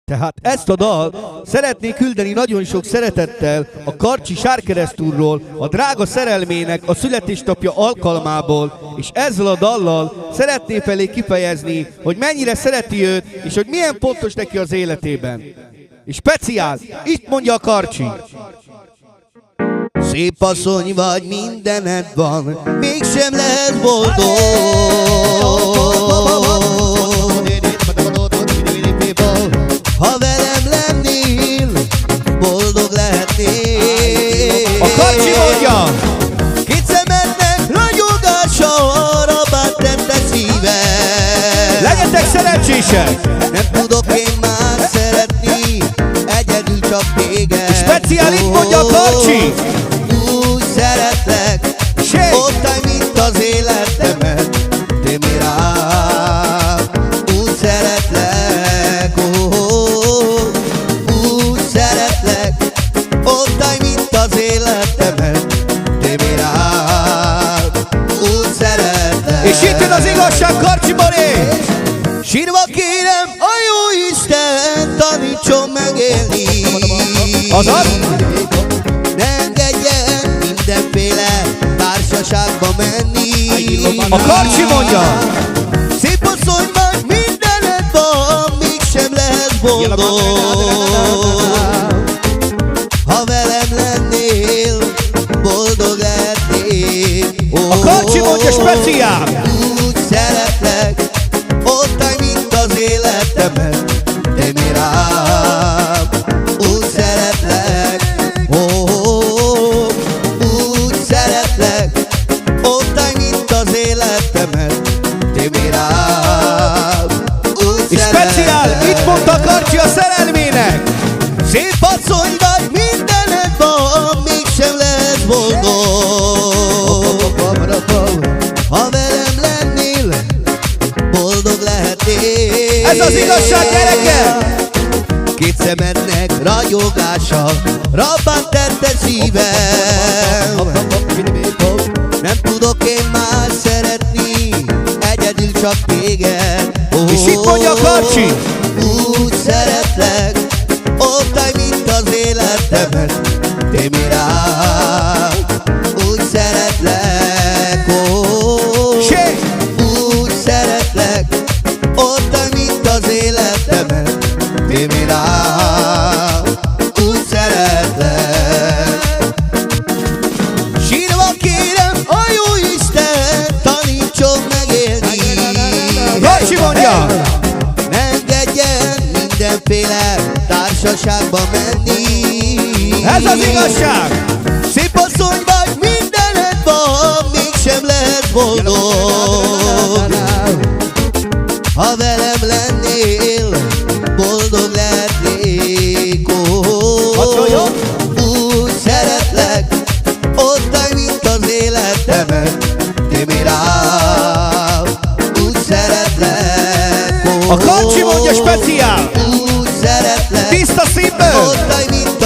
Tehát ezt a dal szeretnék küldeni nagyon sok szeretettel a Karcsi Sárkeresztúrról, a drága szerelmének a születésnapja alkalmából, és ezzel a dallal szeretné felé kifejezni, hogy mennyire szereti őt, és hogy milyen pontos neki az életében. És speciál, itt mondja a Karcsi. Szép asszony vagy, mindened van, mégsem lehet boldog. Ha velem lennél, boldog lehetnél. A Karcsi mondja! Két szemednek ragyogása, arra tette szívem. Legyetek szerencsések! Nem tudok én már szeretni, egyedül csak téged. Speciál, itt mondja a Karcsi! Úgy szeretlek, ott állj, mint az életemet, te mi rám. Úgy szeretlek, úgy szeretlek, ott állj, mint az életemet, te mi rám. Úgy szeretlek. És itt jön az igazság, Karcsi Boré! Sírva kérem, a jó Isten tanítson megélni. Azaz? Ne engedjen mindenféle társaságba menni. A Karcsi mondja! Szép asszony vagy, mindened van, mégsem lehet boldog. Ha velem lennél, boldog lehetnél. A Karcsi mondja speciál! Úgy szeretlek, ott állj, mint az életemet, te mi rám. Úgy szeretlek, úgy szeretlek, ott állj, mint az életemet, te mi rám. Úgy És speciál, itt mondta a Karcsi a szerelmének! Szép asszony vagy, mindened van, mégsem lehet boldog. Ha velem lennél, boldog lehetnél. Ez az igazság, gyerekek! Két szemednek ragyogása, rabbant tette szívem. Nem tudok én már szeretni, egyedül csak téged. És itt mondja a Karcsi! Úgy szeretlek, ott állj, mint az életemet, te mi rám. Úgy szeretlek, úgy szeretlek, ott állj, mint az életemet, te mi rám. Úgy szeretlek. Sírva kérem, a jó Isten tanítson megélni. Karcsi mondja! Ne engedjen mindenféle társaságba menni. Ez az igazság! Szép asszony vagy, mindened van, mégsem lehet boldog. Ha velem lennél, boldog lehetnék. Úgy szeretlek, ott állj, mint az életemet, te mi rám. Úgy szeretlek, A Karcsi mondja speciál! úgy szeretlek, Tiszta szívből! ott állj, mint